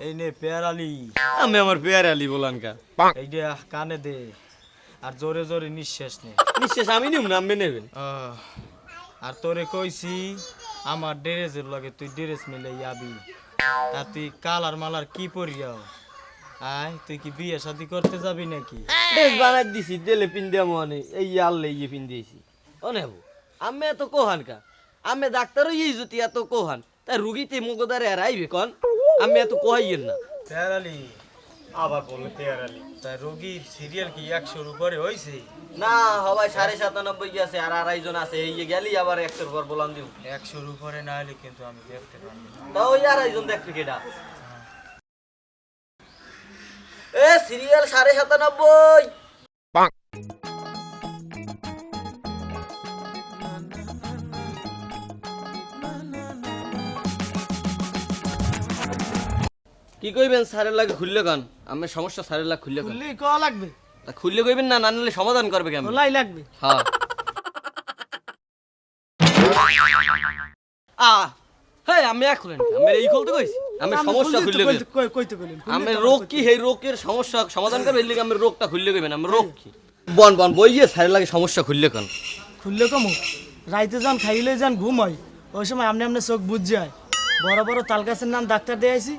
এই নে পেয়ারালি। আমি আমার পেয়ারালি বলান কা এইটা কানে দে আর জোরে জোরে নিঃশ্বাস নে। নিঃশ্বাস আমি নিম না আমি নেবেন। আর তোরে কইছি আমার ড্রেসের লগে তুই ড্রেস মিলে যাবি। আর তুই কালার মালার কি পরিয়াও? আয় তুই কি বিয়ে শাদি করতে যাবি নাকি? ড্রেস বানাই দিছি দেলে পিন দিয়া মনে এই আল্লে ইয়ে পিন দিয়েছি ও নেবো। আমি এত কোহান কা আমি ডাক্তারও এই জুতি এত কোহান তাই রুগীতে মুগদারে আর আইবে কন আমি এত কোহাইয়েন না। পেয়ারালি আবার বললে পেয়ারালি তাই রোগীর সিরিয়াল কি 100-র উপরে হইছে? না হবাই 97.5 গেছে আর আড়াইজন আছে এই যে গেলি আবার 100 পর বলাম দিব 100-র উপরে না হলে কিন্তু আমি দেখতে পারবো না। তাও ওই আড়াইজন দেখতে কেডা এ সিরিয়াল 97.5 কি কইবেন স্যারের লাগে খুললে গান আমি সমস্যা স্যারের লাগে খুললে গান খুললি ক লাগবে? তা খুললে কইবেন না না নিলে সমাধান করবে কেমন খোলাই লাগবে। হ্যাঁ হেই আমি এক খুলেন আমি এই খুলতে কইছি আমি সমস্যা খুললে কইতে কইলেন আমি রোগ কি এই রোগের সমস্যা সমাধান করবে এর লাগি আমি রোগটা খুললে কইবেন আমি রোগ কি বন বন বইয়ে স্যারের লাগে সমস্যা খুললে কোন খুললে কমু রাইতে যান খাইলে যান ঘুম হয় ওই সময় আমনে আমনে চোখ বুঝ যায়। বড় বড় তাল গাছের নাম ডাক্তার দিয়ে আইছি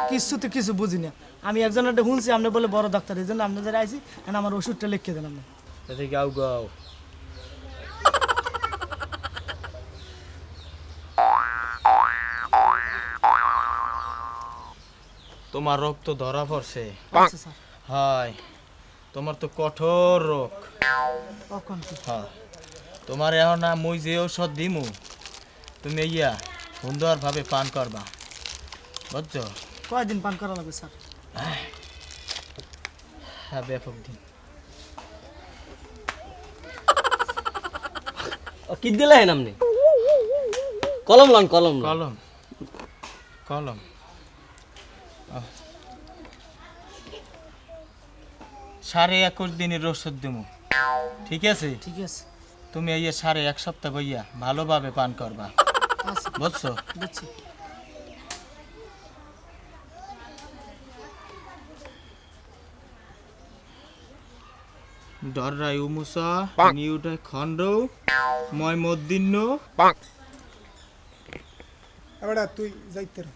কিছুতে কিছু বুঝি না। আমি একজনের শুনছি আপনি বলে বড় ডাক্তার এই জন্য আপনাদের আইছি এখন আমার ওষুধটা লিখে দেন আপনি। এতে গাও গাও তোমার রোগ তো ধরা পড়ছে। আচ্ছা স্যার। হয় তোমার তো কঠোর রোগ। কখন কি? হ্যাঁ তোমার এখন না মুই যে ঔষধ দিমু তুমি ইয়া সুন্দরভাবে পান করবা বুঝছো? কয়দিন পান করা লাগবে স্যার? হ্যাঁ ব্যাপক দিন। কি দিলেন আপনি কলম লান কলম লান। কলম কলম 21.5 দিনের ওষুধ দিমু ঠিক আছে? ঠিক আছে। তুমি এই 1.5 সপ্তাহ বইয়া ভালোভাবে পান করবা আচ্ছা বুঝছো? বুঝছি। ডররাই উমুসা নিউটাই খন্ড ময় মদ্দিন্ন এবারে তুই যাইতে রে।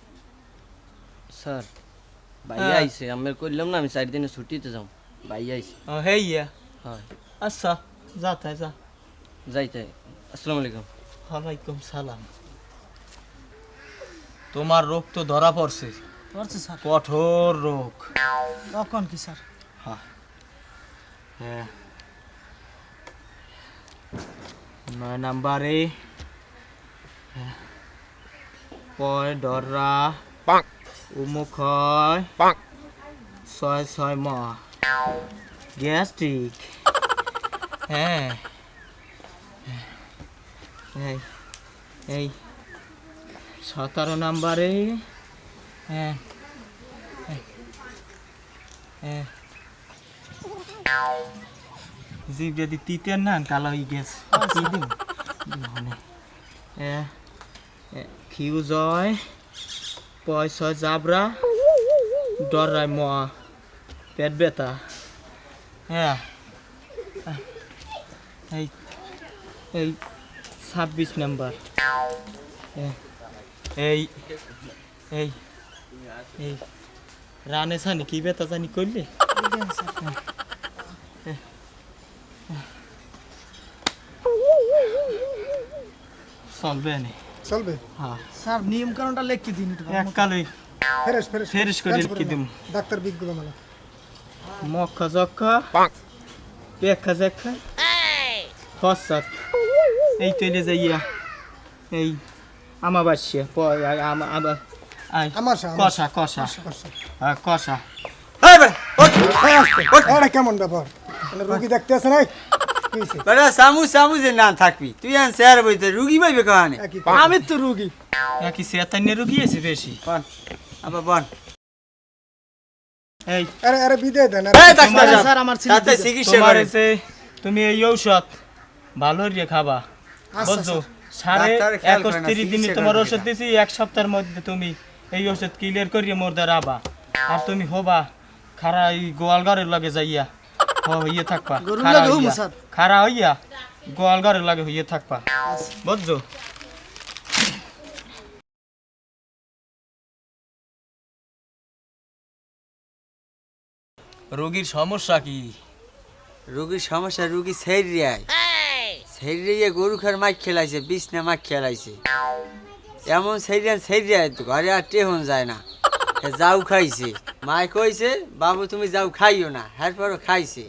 স্যার ভাই হ্যাঁ। আইছে আমি কইলাম না আমি 4 দিনে ছুটিতে যাম ভাই আইছে ও হেইয়া হয় আচ্ছা যা তাই যা। যাইতে আসসালামু আলাইকুম। ওয়ালাইকুম সালাম। তোমার রোগ তো ধরা পড়ছে পড়ছে স্যার। কঠোর রোগ। কখন কি স্যার? হ্যাঁ হ্যাঁ 9 নাম্বারে পয় ডররা উমুখয় 6 মা গ্যাস্ট্রিক। হ্যাঁ এই এই 17 নাম্বারে হ্যাঁ হ্যাঁ জিভ যদি তিতেন না কালো হয়ে গেছে কি দিন মানে খিউ জয় পয়সয় জাবরা ডরায় ম পেট ব্যথা। হ্যাঁ এই এই 26 নাম্বার এই এই এই রানে সানি কি ব্যথা জানি করলে চলবে নি? চলবে হ্যাঁ স্যার। নিয়ম কানুনটা লিখে দিন একটু ভালো এক মতো। কালই ফেরেশ ফেরেশ ফেরেশ করে লিখে দিম। ডাক্তার বিজ্ঞ মালা। মক্কা জক্কা পেখা জেখা ফসাত এই তৈলে যাইয়া এই আমাবাসিয়া আমাশা কষা কষা কষা। হ্যাঁ কষা। এটা কেমন ব্যাপার? মানে রোগী দেখতে আছে নাই? কি হইছে? বেটা সামু সামু যে না থাকবি তুই আন স্যার বইতে রুগী পাইবে কাহানে একই কথা। আমি তো রুগী একই চেতান্যে রুগী আছে বেশি। বন আবার বন এই আরে আরে বিদায় দেন। এই আরে ডাক্তার তোমার- স্যার আমার ছেলে তাতে বিদায়। চিকিৎসা তোমার করে এসে তুমি এই ঔষধ ভালো রে খাবা আচ্ছা, বুঝছো? ডাক্তার খেয়াল করে না, 31 দিনে চিকিৎসা তোমার করে ওষুধ দিছি 1 সপ্তাহের মধ্যে তুমি এই ওষুধ ক্লিয়ার করিয়ে মোর দ্বারা আবা আর তুমি হবা খারা এই গোয়ালঘরের লগে যাইয়া হইয়ে থাকবা গরুর খাড়া লগে হমু, হইয়া, স্যার। খাড়া হইয়া গোয়ালঘরের লগে হইয়ে থাকবা বুঝছো? রোগীর সমস্যা কি? রুগীর সমস্যা রুগী সেইরিয়ে গরু খার মাছ খেলাইছে বিছনা মাছ খেলাইছে এমন সেইরিয়ান ঘরে আর টেহন যায় না যাও খাইছে মায় কইছে বাবু তুমি যাও খাইও না এরপরও খাইছে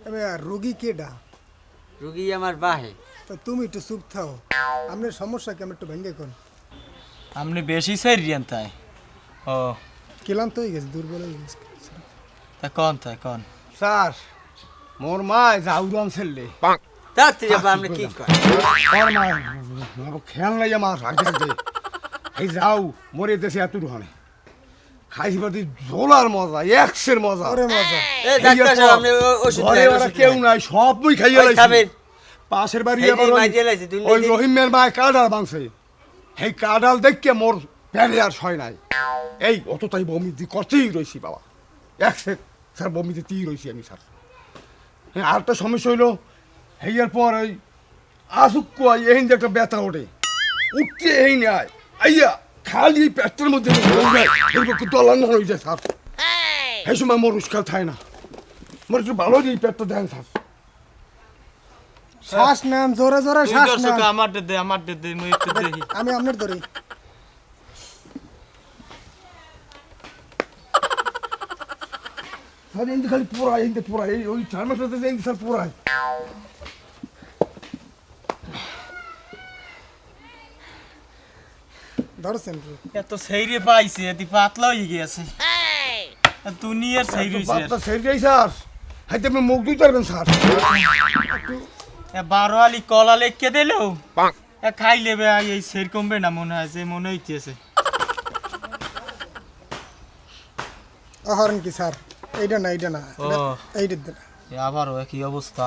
এবার রুগী কেডা? রুগী আমার বাহে তো তুমি একটু চুপ থাও, আপনার সমস্যা কি আমি একটু ভেঙে কোন। আপনি বেশি সাইরিয়ান তাই? ও ক্লান্ত হয়ে গেছে, দুর্বল হয়ে গেছে। তা কন তাই কন। স্যার মোর মা যাউরাম ছেলে তাড়াতাড়ি আবার আমরা কি করি খেয়াল নাই আমার রাখতে থাকতে এই যাও মরে দেশে এত রুহানে খাইছি পাতি ঝোলার মজা একশের মজা ওরে মজা। এই ডাক্তার সাহেব আপনি ওষুধ ঘরে দেন, ওরা ওষুধ কেউ দেন। নাই সব মুই খাইয়ে ওই লাইছি খাবেন। পাশের বাড়ি এই আবার যে ওই- মাইজে লাইছে, দুই ওই লাইছে। রহিমের মায় কাঁডাল ভাঙছে এই কাঁডাল দেখকে মোর প্যারে আর সয় নাই এই অতটাই বমিতি করতেই রয়েছি বাবা একশে স্যার বমিতেই রয়েছি আমি স্যার হ্যাঁ আরেকটা সমস্যা হইলো হেয়ার পর ওই আসুক এই যে একটা ব্যথা ওঠে উঠতে এই নেয় আইয়া খালি এই পেটের মধ্যে দলান হয়ে যায় স্যার এই সময় মোর উস্কাল থাকে না মোর একটু ভালো এই পেটটা দেন স্যার শ্বাস নেন, জোরে জোরে তুই শ্বাস দর্শক নেন। আমার দে মুই একটু দেখি। আমি আপনার ধরি। স্যার এই যে খালি পোড়ায় এই যে পোড়ায় এই ওই চার মাস হতে এই যে স্যার পোড়ায় ধরছেন তো? এত সেইরে পাইছে এতি পাতলা হয়ে গেছে দুনিয়ার সেইরে বাচ্চা সেরে যাই স্যার হাইতে আপনি মুখ ধুই পারবেন স্যার বারো আলি কলা লেখকে দিলেও খাই লেবে এই সের কমবে না মনে হয় যে মনে হইতেছে। হরেন কি স্যার? এইটা না, এইটা না, ও এইটা দেন। আবারও একই অবস্থা।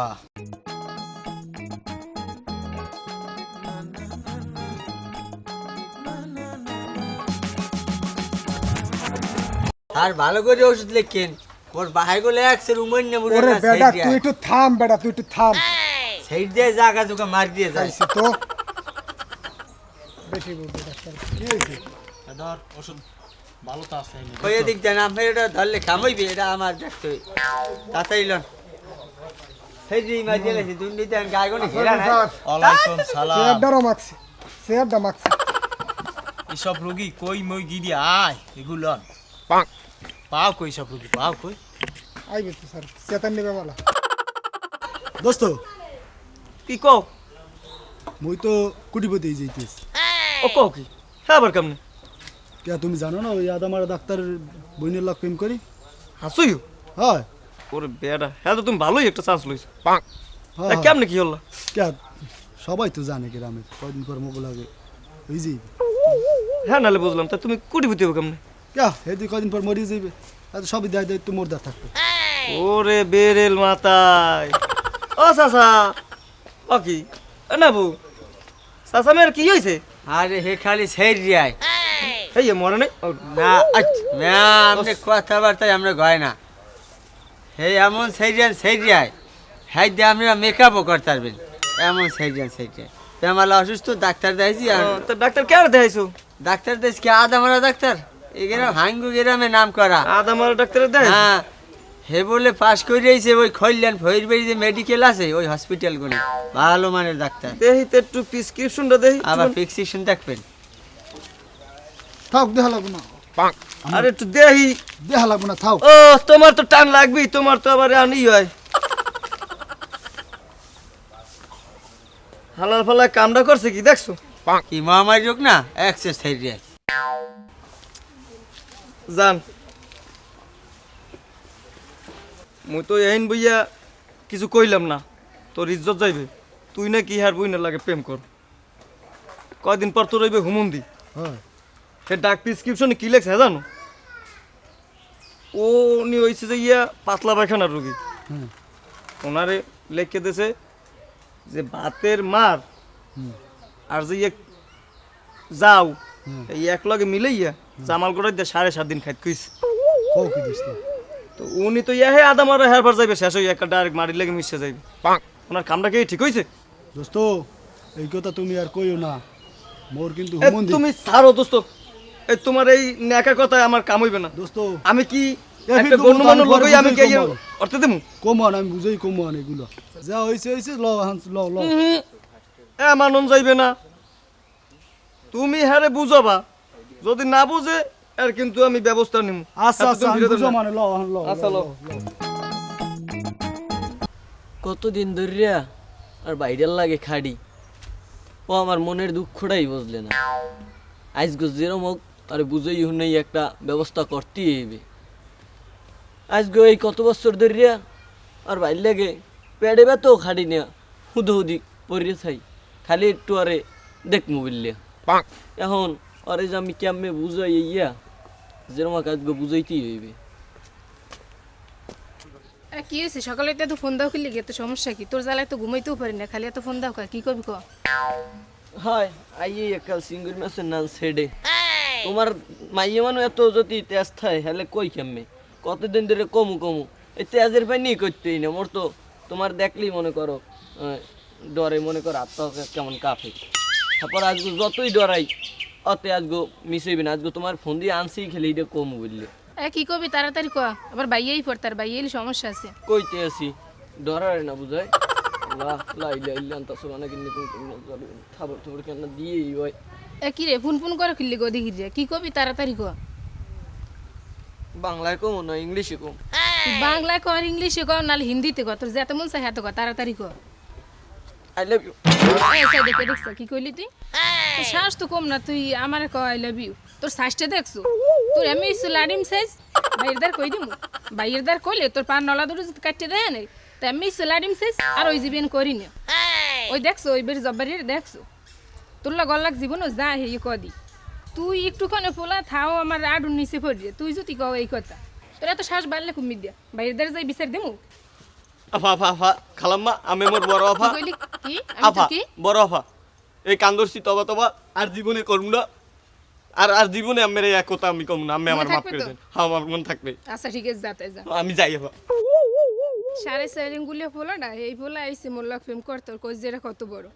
আর ভালো করে ওষুধ লেখেন ওর বাহাই গুলো একশের উমর না বুড়ো ওরে না বেটা তুই একটু থাম, বেটা তুই একটু থাম। সাইড দিয়ে জায়গা তোকে মার দিয়ে যায় খাইছি তো বেশি বলতে ডাক্তার। কি হয়েছে? ধর ওষুধ ভালো তো আছে ওই দিক দেন আপনি এটা ধরলে খামাইবে এটা আমার দেখতে হবে তাড়াতাড়ি লন সাইড দিয়ে মার দিয়ে লাগছে দুর্নীতি গায়ে গনে ঘেরা নাই ওয়ালাইকুম সালাম। চেয়ারটারও মাখছে, চেয়ারটা মাখছে। এসব রোগী কই মই গিরি আয় এগুলো পাও কই সব রোগী পাও কই আইবে তো স্যার, চেতান নেবে বলা। দোস্ত কি কও মুই তো কুটিপতি যাইতেছি। ও কও কি হ্যাঁ আবার কেমনে কে তুমি জানো না ওই আদামারা ডাক্তার বইনের লাগ প্রেম করি? হাসুই হয় ওরে বেড়া হ্যাঁ তো তুমি ভালোই একটা চান্স লইছো হয় কেমনে কি হলো কে সবাই তো জানে গ্রামে কয়দিন পর মোগল আগে ওই যাইবে। হ্যাঁ নালে বুঝলাম তা তুমি কুটিপতি হবে কেমনে কে এই কয়দিন পর মরিয়ে যাইবে, আর সবই দেয় দায়িত্ব মোরদার থাকবে। ওরে বেরেল মাথায় ও চাচা ও কি না বউ চাচা মেয়ের কি হয়েছে আরে হে খালি সাইড দিয়ে এই মরে নাই না আপনি কথাবার্তায় আমরা গয় না হে এমন সাইড দিয়ে হাই দিয়ে আমরা মেকআপও করতে পারবেন এমন সাইড দিয়ে আমার অসুস্থ ডাক্তার দেখাইছি আর তো ডাক্তার কে দেখাইছো ডাক্তার দেশ কি আদামারা ডাক্তার এই গ্রাম হাঙ্গু গ্রামে নাম করা আদা মারা ডাক্তারের দেখ হ্যাঁ হে বলে পাশ করিয়েছে ওই কল্যাণ ভৈরবাড়ি যে মেডিকেল আছে ওই হসপিটালগুলি ভালো মানের ডাক্তার দেহি তো একটু প্রেসক্রিপশনটা দেহি আবার প্রেসক্রিপশন দেখবেন থাক দেখা লাগবো না, আর একটু দেহি দেখা লাগবো না, থাও। ও তোমার তো টান লাগবেই তোমার তো আবার আনি হয় হালাল ফালা কামটা করছে কি দেখছো কি মহামারী রোগ না এক্সেস সাইড দিয়ে জান মুই তো এইন বইয়া কিছু কইলাম না তোর ইজ্জত যাইবে তুই না কি হার বই না লাগে প্রেম কর কয়দিন পর তোর রইবে হুমন্দি হয় সে ডাক প্রেসক্রিপশনে কি লেখছে হ্যাঁ জানো ও উনি হয়েছে যে ইয়া পাতলা পায়খানার রোগী ওনারে লেখকে দিয়েছে যে ভাতের মার আর যে ইয়ে যাও এই এক লগে মিলে ইয়া জামাল গোড়াই দিয়ে 7.5 দিন খাইতে কইছে কও কি দোস্ত তো উনি তো ইয়া হে আদা মারা হেরবার যাইবে শেষ হয়ে একটা ডাইরেক্ট মারির লেগে মিশে যাইবে ওনার কামটা কি ঠিক হইছে দোস্ত এই কথা তুমি আর কইও না মোর কিন্তু এ, হুমন্দি তুমি ছাড়ো দোস্ত এই তোমার এই নেকা কথায় আমার কাম হইবে না দোস্ত আমি কি এ একটা কিন্তু গণ্যমান্য আমি লোকই আমি কি বুঝেই কমাবো। অর্থ দেবো কমান আমি বুঝেই কমান এগুলো যা হইছে ল হান্স ল ল মানন যাইবে না তুমি হ্যারে বুঝাবা যদি না বুঝে আর কিন্তু আমি ব্যবস্থা নিব আচ্ছা আচ্ছা আমি বুঝো মানে ল হান ল আচ্ছা, ল। কতদিন ধরিয়া আর বাইরের লাগে খাড়ি ও আমার মনের দুঃখটাই বুঝলে না আজকে যেরম হোক আর বুঝেই নেই একটা ব্যবস্থা করতেই হইবে আজকে এই কত বছর ধরিয়া আর বাইর লাগে পেড়ে তো খাড়ি না হুদি পড়িয়ে থাই খালি একটু আরে দেখ মোবিলিয়া এখন আরে যে আমি কেমনে বুঝাই ইয়া যেরম আজকে বুঝাইতেই হইবে কি হয়েছে সকালে তো ফোন দাও কি লিগে তো সমস্যা কি তোর জ্বালায় তো ঘুমাইতেও পারি না খালি এত ফোন দাও কি করবি ক হাই আইয়ে একাল সিঙ্গুর মাসের নাম ছেড়ে তোমার মাইয়ে মানু এত যদি তেজ থাকে হেলে কই কেমনে কতদিন ধরে কমু কমু এই তেজের পানি করতেই না মোর তো তোমার দেখলেই মনে করো ডরে মনে করো আত্মা কেমন কাঁপে তারপর আজকে যতই ডরাই অতে আজকে মিস হইবে না আজকে তোমার ফোন দিয়ে আনছি খেলে এটা কমু বুঝলে কি করবি তাড়াতাড়ি ক আবার বাইয়েই পড় তার বাইয়েই সমস্যা আছে কইতে আছি ডরারে না বুঝাই লা লা ইলা ইল্লা আনতা সুবহানা কিন্নি তুমি খাবার তোমার কেন দিয়েই হয় কি রে ফোন ফোন করে খুললি গো দেখি যে কি করবি তাড়াতাড়ি ক বাংলায় কম না ইংলিশে কম তুই বাংলায় কর ইংলিশে কর নাহলে হিন্দিতে কর তোর যেতে মন চাই হাতে কর তাড়াতাড়ি ক আই লাভ ইউ দেখে দেখছ কি কইলি তুই তোর শ্বাস তো কম না তুই আমার ক আই লাভ ইউ তোর শ্বাসটা দেখছো তোর এমনি লাডিম সাইজ বাইরের দার কই দিমু বাইরের দার কইলে তোর পার নলা দুটো যদি কাটতে দেয় না তা এমনি লাডিম সাইজ আর ওই জীবন করি না ওই দেখছো ওই বের জব্বারির দেখছো তোর গল্লাক জীবনও যা হে কদি তুই একটুখানে ফোলা থাও আমার আডুর নিচে পড়ে তুই যদি কও এই কথা তোর এত শ্বাস বাড়লে কুমি দিয়া বাইরের দার যাই বিচার দেমু আফা আফা আফা খালাম্মা আমি মোর বড় আফা কি কইলি কি আমি আফা তো কি বড় আফা এই কান্দরছি তবা তবা আর জীবনে করুম না আর জীবনে আমার এই এক কথা আমি কম না আমি আমার মনে মাফ থাকবে করে তো? দেন হ্যাঁ আমার মন থাকবে আচ্ছা ঠিক আছে যাতে যা আমি যাই আফা সাড়ে চারিং গুলিয়ে ফোলাটা এই ফোলা আইসি মোল্লা ফেম কর তোর কোচ যেটা কত বড়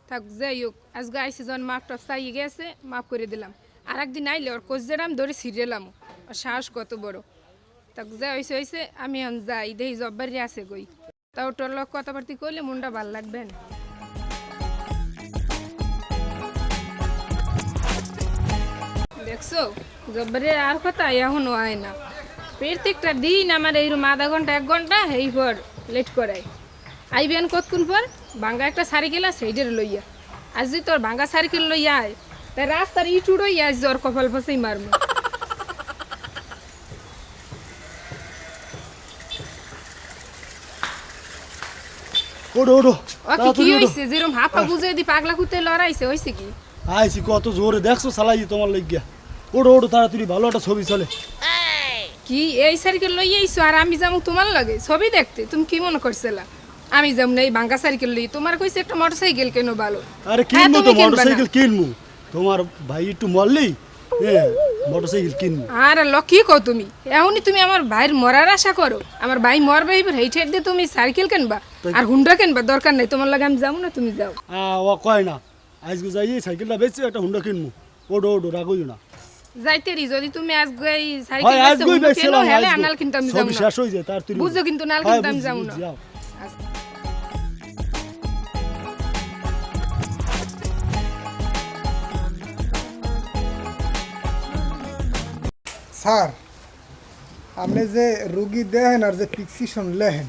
থাক যাই হোক আজকে আইসি যখন মাপ টাপ চাইয়ে গেছে মাফ করে দিলাম আর একদিন আইলে ওর কোচ যেটা আমি ধরে ছিঁড়েলাম আর সাহস কত বড় থাক যা হয়েছে হয়েছে আমি এখন যাই দেখি জব্বারি আছে গই তাও তোর লোক কথাবার্তি করলে মনটা ভাল লাগবে না দেখছো জব্বারি আর কথা এখনো আয় না প্রত্যেকটা দিন আমার এইরকম আধা ঘন্টা 1 ঘন্টা এই পর লেট করাই আইবেন কতক্ষণ পর ভাঙ্গা একটা সাইকেল আছে সেইটার লইয়া আজ যদি তোর ভাঙ্গা সাইকেল লইয়া আয় তাই রাস্তার ইট উড়োই আজ জ্বর কপাল ফসেই মারমু ওডো ওডো ও কি হইছে যেরকম হাফা বুঝে দি পাগলা কুতে লড়াইছে হইছে কি আইছি কত জোরে দেখছো চালাই তোমার লাগিয়া ওডো ওডো তাড়াতাড়ি ভালো একটা ছবি চলে কি এই সাইকেল লইয়া আইছো আর আমি যামু তোমার লাগে ছবি দেখতে তুমি কি মনে করছিলা আমি যাম না এই ভাঙ্গা সাইকেল লই তোমার কইছে একটা মোটরসাইকেল কেন ভালো আরে হ্যাঁ, কিনবো তুমি তো কিনবা না। মোটরসাইকেল কিনবো তোমার ভাই একটু মরলি মোটরসাইকেল কিনবো আর কি কও তুমি এখনই তুমি আমার ভাইয়ের মরার আশা করো আমার ভাই মরবে এবার হেইটের দিয়ে তুমি সাইকেল কিনবা আর হুন্ডা কিনবা দরকার নাই তোমার লাগে আমি যাবো না তুমি যাও ও কয় না আজকে যাই সাইকেলটা বেচে একটা হুন্ডা কিনবো ওডো ওডো রাগইও না যাইতেরি যদি তুমি আজকে এই সাইকেল হয় বেচে আজকেই হুন্ডা কেনো বেচছিলাম হেলে আনাল কিন্তু আমি যাবো সব না শেষ হয়ে যায় তার তুই বুঝো কিন্তু নাল হয়, কিন্তু আমি বুঝছি, যাবো না বুঝছি, যাও। আচ্ছা। স্যার আপনি যে রুগী দেখেন আর যে প্রিসক্রিপশন লেখেন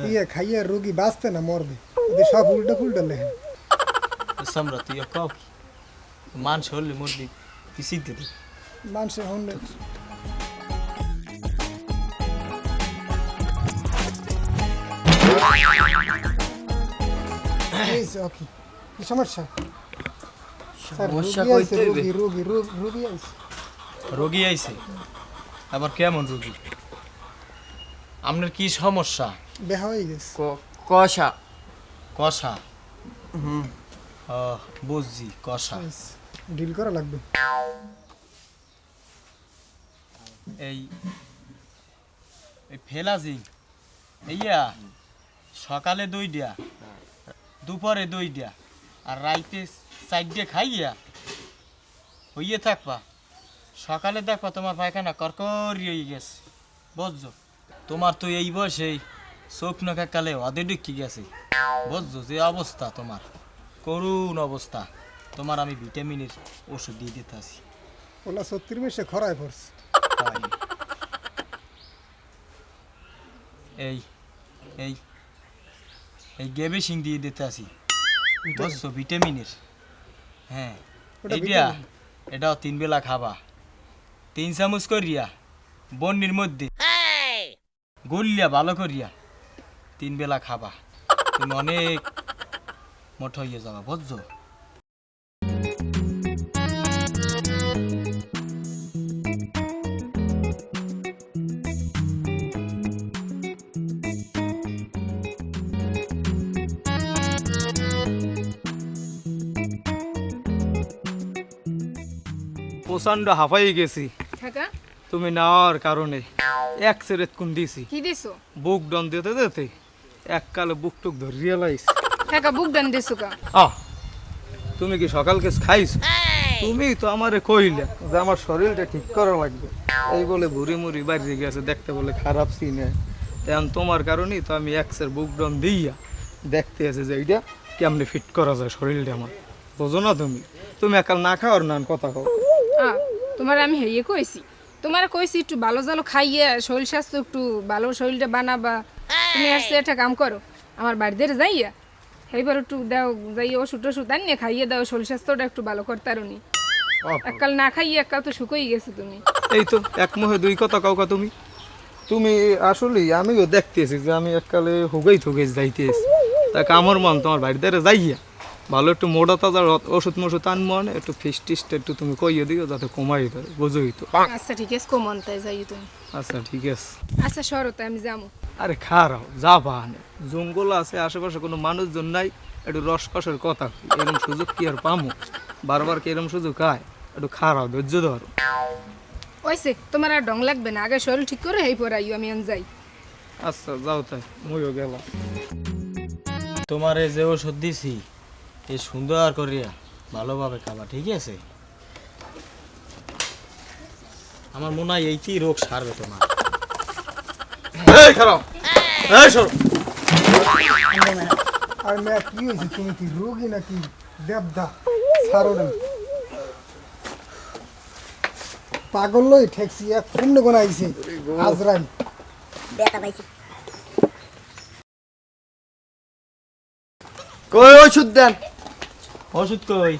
ইয়ে খাইয়ে রুগী বাঁচতে না মরবে এদের সব উল্টো ফুলটা লেখেন সম্রা তুই কও কি মান হলে মুরলি পিছিয়ে দে মানুষের হন্ডে কি সমস্যা স্যার সমস্যা রুগী কইতে আইছে, হইবে। রুগী আইছে রোগী আইছে আবার কেমন রোগী আপনার কি সমস্যা বেহা হয়ে গেছে কষা কষা বুঝছি কষা ডিল করা লাগবে এই এই ফেলাজিং এইয়া সকালে 2টা দুপুরে 2টা আর রাইতে 4টে খাইয়া হইয়ে থাকবা সকালে দেখবা তোমার পায়খানা করকরি হয়ে গেছে বুঝছো তোমার তো এই বয়সেই চোখ নখা কালে অদে ঢুকি গেছে বুঝছো যে অবস্থা তোমার করুণ অবস্থা তোমার আমি ভিটামিনের ওষুধ দিয়ে দিতে আসি ওলা 70 মাসে খরায় পড়ছে এই এই এই গেবে সিং দিয়ে দিতে আসি বুঝছো ভিটামিনের হ্যাঁ এইটা এটাও 3 বেলা খাবা 3 চামচ করিয়া বন্নির মধ্যে গলিয়া ভালো করিয়া 3 বেলা খাবা তুমি অনেক মোটা হয়ে যাবা বুঝছো প্রচন্ড হাঁপাই গেছি কাকা তুমি নেওয়ার কারণে এক সেরেত কোন দিছি কি দিছো বুক ডন দিতে দিতে এককালে বুক টুক ধরে রিয়েলাইজ কাকা বুক ডান দিছো কা তুমি কি সকালকে খাইছো তুমি তো আমারে কইলে যে আমার শরীরটা ঠিক করা লাগবে এই বলে ভুরি মুড়ি বাড়িয়ে গেছে দেখতে বলে খারাপ সিনে এখন তোমার কারণেই তো আমি এক্সের বুক ডন দিয়া দেখতে আছে যে এইটা কেমনে ফিট করা যায় শরীরটা আমার বোঝো না তুমি তুমি একাল না খাওয়ার না কথা কও তোমার আমি হেয়ে কইছি তোমার কইছি একটু ভালো জালো খাইয়ে শরীর স্বাস্থ্য একটু ভালো শরীরটা বানাবা তুমি আসছে একটা কাম করো আমার বাড়িতে যাইয়া এইবার একটু দাও যাইয়া ওষুধ টষুধ আনিয়ে খাইয়ে দাও শরীর স্বাস্থ্যটা একটু ভালো করতে আরুনি এককাল না খাইয়ে এককাল তো শুকোই গেছে তুমি এই তো এক মুখে দুই কথা কাউকা তুমি তুমি আসলে আমিও দেখতেছি যে আমি এককালে হুগেই থুগেই যাইতেছি তাকে আমার মন তোমার বাড়িতে যাইয়া ভালো একটু মোটা তাজা ওষুধ মষুধ আনবো মানে একটু ফিস টিসটা একটু তুমি কইয়ে দিও যাতে কমাই দেয় বুঝোই তো আচ্ছা ঠিক আছে কোমন তাই যাই তুমি আচ্ছা ঠিক আছে আচ্ছা সরো তাই আমি যাবো আরে খারাও যাবা না জঙ্গল আছে আশেপাশে কোনো মানুষজন নাই একটু রসকসের কথা এরকম সুযোগ কি আর পামো বারবার কি এরকম সুযোগ খায় একটু খারাও ধৈর্য ধরো ওইসে তোমার আর ডং লাগবে না আগে শরীর ঠিক করে এই পড়াইও আমি যাই আচ্ছা যাও তাই মইও গেলাম তোমার এই যে ওষুধ দিছি এই সুন্দর করিয়া ভালোভাবে খাবা ঠিক আছে আমার মনে হয় এইটি রোগ সারবে তোমার এই খারাও এই সরো আর মেয়া কি হয়েছে তুমি কি রোগী নাকি দেবদা ছাড়ো না পাগল লই ঠেকছি এক কুন্ড বানাইছে আজরাইল কই ওষুধ দেন ওষুধ কই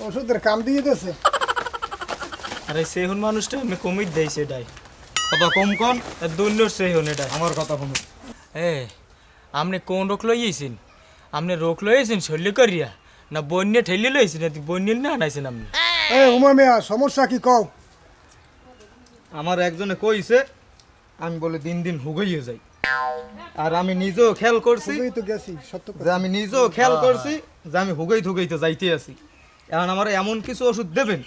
ওষুধের কাম দিয়ে দিয়েছে আরে সেহুন মানুষটা আমি কমিট দেই সেটাই কথা কম কন আর দৈন্যর সেহুন এটা আমার কথা কম আপনি কোন রোগ লইয়েছেন আপনি রোগ লইয়েছেন শল্য করিয়া না বন্যে ঠেলে লইছেন বন্যে না আনাইছেন আপনি এ উমা মিয়া সমস্যা কি কও আমার একজনে কইছে আমি বলে দিন দিন হুগইয়ে যাই আর আমি নিজেও খেয়াল করছি তুই তো গেছি সত্য কথা। যে আমি নিজেও খেয়াল করছি যে আমি হুগই থুগইতে যাইতে আছি এখন আমার এমন কিছু ওষুধ দেবেন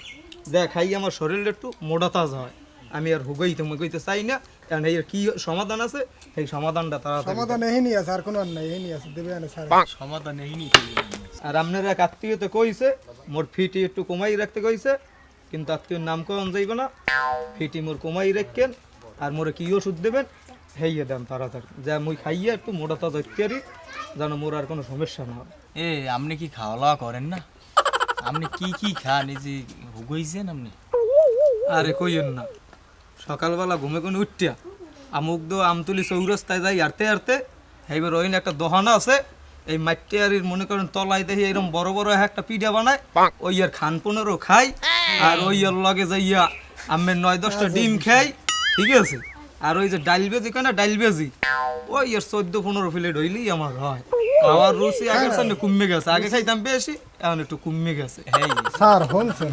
যা খাই আমার শরীরটা একটু মোটা তাজা হয় আমি আর হুগইতে মুগইতে চাই না কারণ এর কি সমাধান আছে সেই সমাধানটা তারা সমাধান এহিনি আছে আর কোনো আর নাই এহিনি আছে দেবে আনে স্যার সমাধান এই নি আর আপনার এক আত্মীয়তে কইছে মোর ফিটি একটু কমাই রাখতে কইছে কিন্তু আত্মীয়র নাম কম যাইব না ফিটি মোর কমাই রাখেন আর মোরে কি ওষুধ দেবেন হেইয়ে দেন তাড়াতাড়ি যা মুই খাইয়ে একটু মোটা তাজা ইত্যাদি যেন মোর আর কোনো সমস্যা না হয় আপনি কি খাওয়া দাওয়া করেন না আপনি কি খান এই যে হুগইছেন আপনি আরে কইয়েন না সকালবেলা ঘুমে কোনো উঠিয়া আমুক দো আমতুলি চৌরাস্তায় যাই আরতে আরতে এইবার ওই একটা দোহানা আছে এই মাটিয়ারির মনে করেন তলায় দেখি এরকম বড় বড় একটা পিঠা বানায় ওই আর খান 15 খাই আর ওই আর লগে যাইয়া আমের 9-10টা ডিম খাই ঠিক আছে আর ওই যে ডাইল বেজি কেনা ডাইল বেজি ওই আর 14-15 প্লেট হইলেই আমার হয় খাওয়ার রুচি আগের সামনে কমে গেছে আগে খাইতাম বেশি এখন একটু কমে গেছে স্যার হনছেন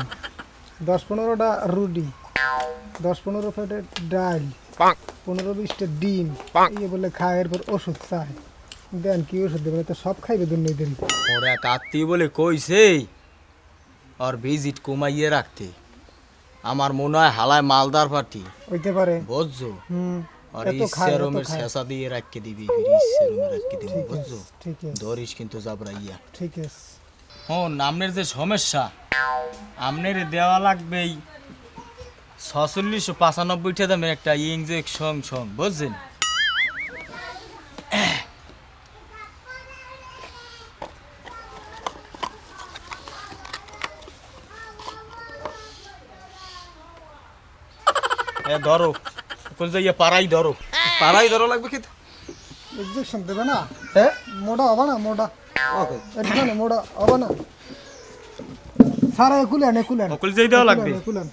10-15টা রুটি 10-15 প্লেটের ডাল 15-20টা ডিম ইয়ে বলে খায় এরপর ওষুধ চায় দেন কি ওষুধ দেবেন তো সব খাইবে দুই দিন ওরা কাত্তি বলে কইছে আর ভিজিট কমাইয়ে রাখতে আমার মনে হয় হালায় মালদার পার্টি হইতে পারে। বুঝছো হুম, আর এত খায়, এত ইসেরমের খায়। শেষা দিয়ে রাখকে দিবি ফির ইসেরমের রাখকে দিবি ঠিক বুঝছো আছে, ঠিক আছে, ধরিস কিন্তু যাবরাইয়া ঠিক আছে। হন আমনের যে সমস্যা আমনের দেওয়া লাগবেই 4695 দামের একটা ইঞ্জেকশন বুঝছেন ধরো কোন যাইয়া পাড়াই ধরো পাড়াই ধরো লাগবে কি ইনজেকশন দেবে না? মোটা হবে না? মোটা এটা না, মোটা হবে না। সারা একুলেন, একুলেন, অকল যাই দেওয়া লাগবে একুলেন।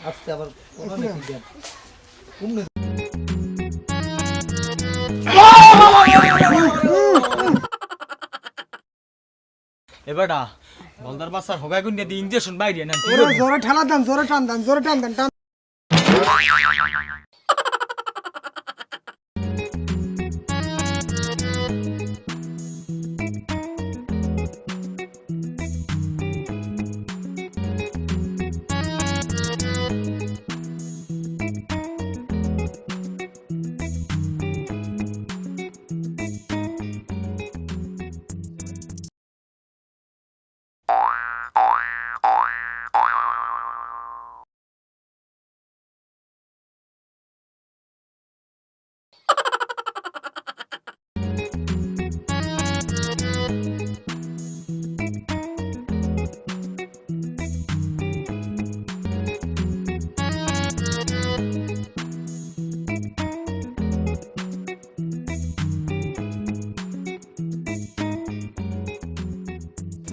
আজকে আবার এবারটা বলদার বাসার হগাই গুন দিয়ে ইঞ্জেকশন বাইরে না কি ওরে জোরে ঠেলা দেন, জোরে টান দেন, জোরে টান দেন, টান।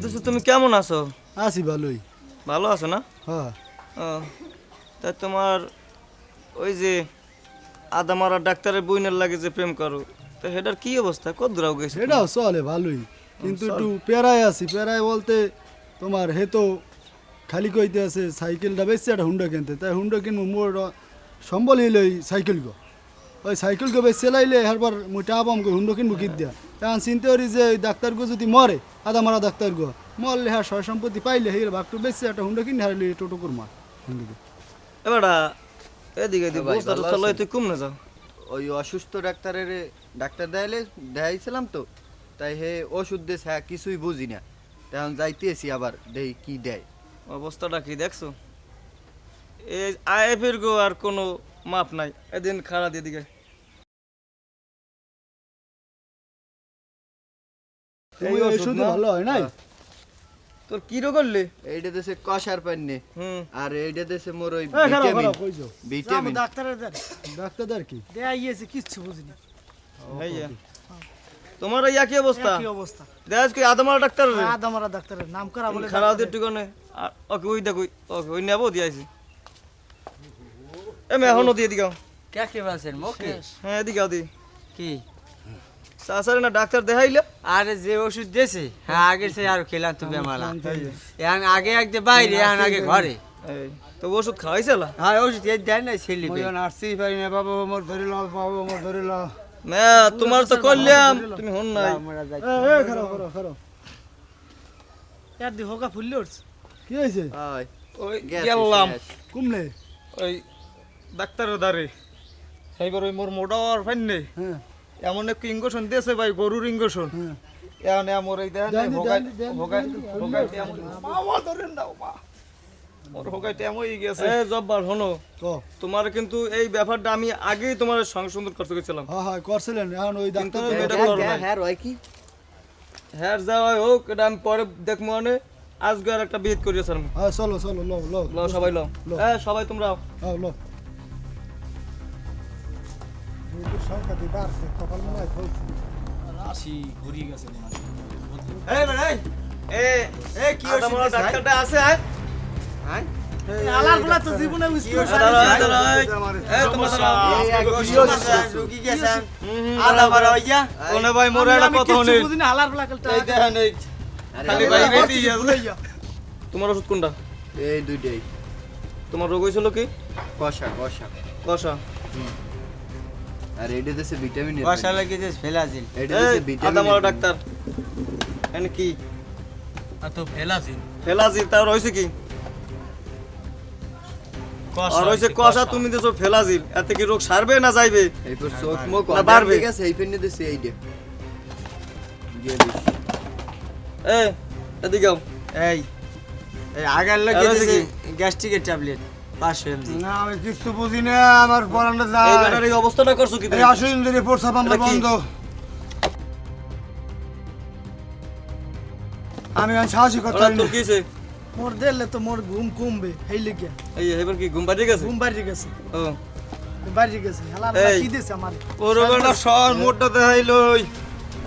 দোস্ত তুমি কেমন আছো? আছি ভালোই। ভালো আছো না? হ্যাঁ, ও, তা তোমার ওই যে আদামারা ডাক্তারের বইনের লাগে যে প্রেম করো, তো সেটার কি অবস্থা? কত দূর গেছে? এটাও চলে ভালোই, কিন্তু একটু পেরায় আছি। পেরায় বলতে তোমার হে তো খালি কইতে আছে সাইকেলটা বেশি একটা হুন্ডা কিনতে, তাই হুন্ডা কিনবো মোর সম্বল হইল ওই সাইকেল গো। ওই সাইকেল গো বেশ চালাইলে এরপর মুই টাকা পাম হুন্ডা কিনবো কিত দিয়া। এখন চিনতে পারি যে ওই ডাক্তার গো যদি মরে, আদা মারা ডাক্তার গো মরলে হ্যাঁ সয় সম্পত্তি পাইলে হের ভাগটু বেশি একটা হুন্ডা কিনে হারলে টোটো করমা। এবারটা এদিকে বস্তা লয় তুই কম না যাও। ওই অসুস্থ ডাক্তার দেখাইছিলাম তো, তাই হে ওষুধ দেশ হ্যাঁ কিছুই বুঝি না। তখন যাইতেছি আবার দেই কি দেয়। অবস্থাটা কি দেখছো? এই আইএফের গো আর কোনো মাপ নাই। এদিন খাড়া দিয়ে দিকে এই ওষুধ ভালো হয় নাই? তোর কি রোগ করলি? এইটা দেশে কষার পান্নে, হুম, আর এইটা দেশে মোর ওই খারাপ ভিটামিন খারাপ কইছো ভিটামিন। ডাক্তারের দ্বারা ডাক্তারদার কি দেয়া গিয়েছে, কিচ্ছু বুঝিনি। ভাইয়া তোমার এই একই অবস্থা? কি অবস্থা? দেখ কি আদামারা ডাক্তার আদামারা ডাক্তারের নাম করা বলে খারাপ দিয়ে টুকনে ওকে ওই দেখ ওকে ওই নেবো দিয়েছি। এমনি এখনো দিয়ে দিগাও। কে বলছেন মুখে? হ্যাঁ এদিকে দি কি সাসারে না ডাক্তার দেখাইলে? আরে যে ওষুধ দিয়েছে হ্যাঁ আগের সে আর খেলাম তো বেমালা। এখন আগে একদে বাইরে, এখন আগে ঘরে। এই তো ওষুধ খাওয়াইছিল? হ্যাঁ ওষুধ এই দেয় না ছেলে আসতেই পারি না বাবা, মোর ধরে লাও বাবা, মোর ধরে লাও। না তোমার তো করলাম, তুমি হন নাই। খারাপ খারাপ খারাপ ইয়ার দি হোকা ফুললে উঠছে। কি হয়েছে? ওই গেলাম কুমলে ওই ডাক্তারের দ্বারে, সেইবার ওই মোর মোটার ফাইনে হ্যাঁ এমন এক ইঞ্জেকশন দিয়েছে ভাই, গরুর ইঞ্জেকশন। হ্যাঁ এখন আমার এই দেখেন জানি, হোগাই জানি, জানি, হোগাই জানি, হোগাই এমন বাবা ধরেন না বাবা, মোর হোগাই তেমন হয়ে গেছে। এ জব্বার শোনো, তো তোমার কিন্তু এই ব্যাপারটা আমি আগেই তোমার সংশোধন করতে গেছিলাম। হ্যাঁ হ্যাঁ করছিলেন, এখন ওই ডাক্তার এটা করো না। হ্যাঁ রয় কি হ্যাঁ যাওয়া হোক, এটা আমি পরে দেখবো। মানে আজকে আর একটা বিহিত করিয়েছিলাম। হ্যাঁ চলো চলো লো লো লো সবাই লো, হ্যাঁ সবাই তোমরা হ্যাঁ লো। সরকার দিতে আসছে, কপাল মনে হয় খুলছে। রাশি ঘুরিয়ে গেছে মনে হয়। এই ভাই এ এ কি ওষুধ আদামরা দিছে, ডাক্তারটা আছে আয়। হ্যাঁ আলার গুলা তো জীবনে স্কুল রুগী গেছেন আদা মারা হইয়া কোনে ভাই মোর একটা কথা হনে বুঝিনি আলার গুলা কালটা। এই দেখেন এই খালি ভাই রেডি আছে। তোমার ওষুধ কোনটা? এই দুইটাই তোমার রোগ হয়েছিল কি? কষা কষা। কষা। আর এইটা দেশে ভিটামিন বাসা লাগিয়ে ফেলাছিল এইটা দেশে এই ভিটামিন আদামরা ডাক্তার এনে কি আর তো ফেলাছিল ফেলাজি তার হয়েছে কি? আর হইছে কষা তুমি দেছো ফেলাজিল, এতে কি রোগ সারবে না যাইবে? এই তোর চোখ মুখ না বাড়বে। ঠিক আছে, এই পেনে দিছি এই দিয়ে দিয়ে দিস। এদিকে আও। এই এই আগের লোকে আর আছে কি? গ্যাস্ট্রিকের ট্যাবলেট 500 mg। না আমি কিছু বুঝি না, আমার পড়ানো এই যায় বেটার এই অবস্থাটা করছো কি এই তুমি? আসুন যদি প্রস্রাব আমার এটা কি? বন্ধ। আমি আর সাহসী করতে ওরা পারি তোর না। কি হইছে? মোর দিলে তো মোর ঘুম কমবে হেই লিখে এই এবার কি ঘুম পাড়িয়ে গেছে? ঘুম বাড়ি গেছে ও বাড়ি গেছে হেলা এই। কি দিছে আমার ওর বেটা সর মোটটা দেখাইলই।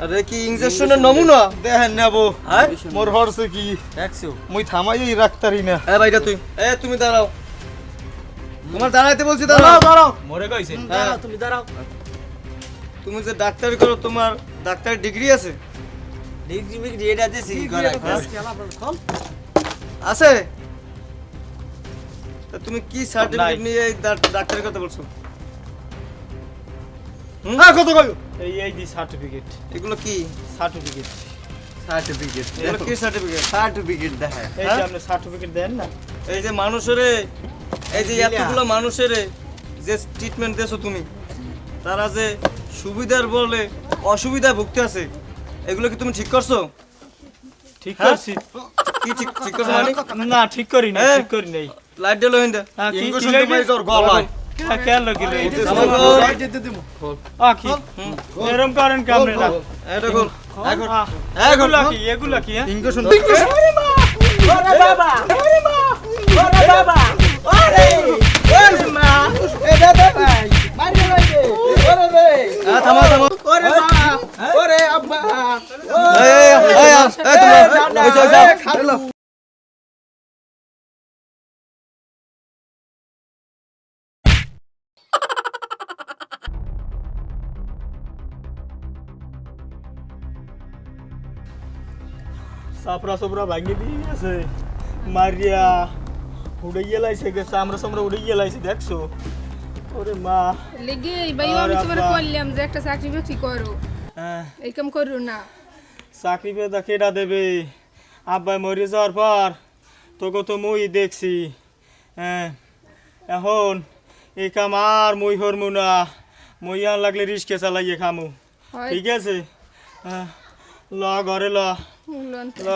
আরে কি ইনজেকশনের নমুনা দেখেন নেব? হ্যাঁ মোর হরছে কি? দেখছো মুই থামাইই রাখতারি না। এ ভাইটা তুই, তুমি দাঁড়াও। তোমার দাঁড়াইতে বলছি, দাঁড়াও। দাঁড়াও মরে কইছে? দাঁড়াও তুমি দাঁড়াও তুমি যে ডাক্তারি করো, তোমার ডাক্তারের ডিগ্রি আছে? ডিগ্রি বিগ্রি এটা দিছি গলায়। খল আছে? তা তুমি কি সার্টিফিকেট নিয়ে এই ডাক্তারি করতে বলছো? হ্যাঁ কত কই এই দি সার্টিফিকেট। এগুলো কি সার্টিফিকেট? সার্টিফিকেট এগুলো কি সার্টিফিকেট? সার্টিফিকেট দেখায়। এই যে আপনি সার্টিফিকেট দেন না, এই যে মানুষের এই যে এতগুলো মানুষের যে ট্রিটমেন্ট দেছো তুমি, তারা যে সুবিধার বলে অসুবিধা ভুগতে আছে, এগুলো কি তুমি ঠিক করছো? ঠিক হ্যাঁ? করছি। কি ঠিক ঠিক করছো মানে? না ঠিক করি না, হ্যাঁ? ঠিক করি নাই। লাইট দিলো হিন্দা কি ইনজেকশন কি তো মেজর গলায়। কেন লাগি রে? যেতে দিব কি এরম করেন কেমনে না? এটা কর। এগুলা কি এগুলা কি হ্যাঁ? ইনজেকশন থামা থামা। সাপড়া সাপড়া ভাঙি দিয়ে গেছে মারিয়া উড়াইয়া লাইছে গে চামড়া চামড়া উড়াইয়া লাইছে দেখছো? ওরে মা লেগে ভাই আমি আরে তোমার আব্বা। কইলাম যে একটা চাকরি বাকরি করো, এই কাম করো না। চাকরি পেতা কেটা দেবে? আব্বাই মরে যাওয়ার পর তোকে তো মুই দেখছি। হ্যাঁ এখন এই কাম আর মুই হরমু না, মুই আর লাগলে রিস্কে চালাইয়ে খামু। হয় ঠিক আছে? ল ঘরে ল মূল্যায়ন ল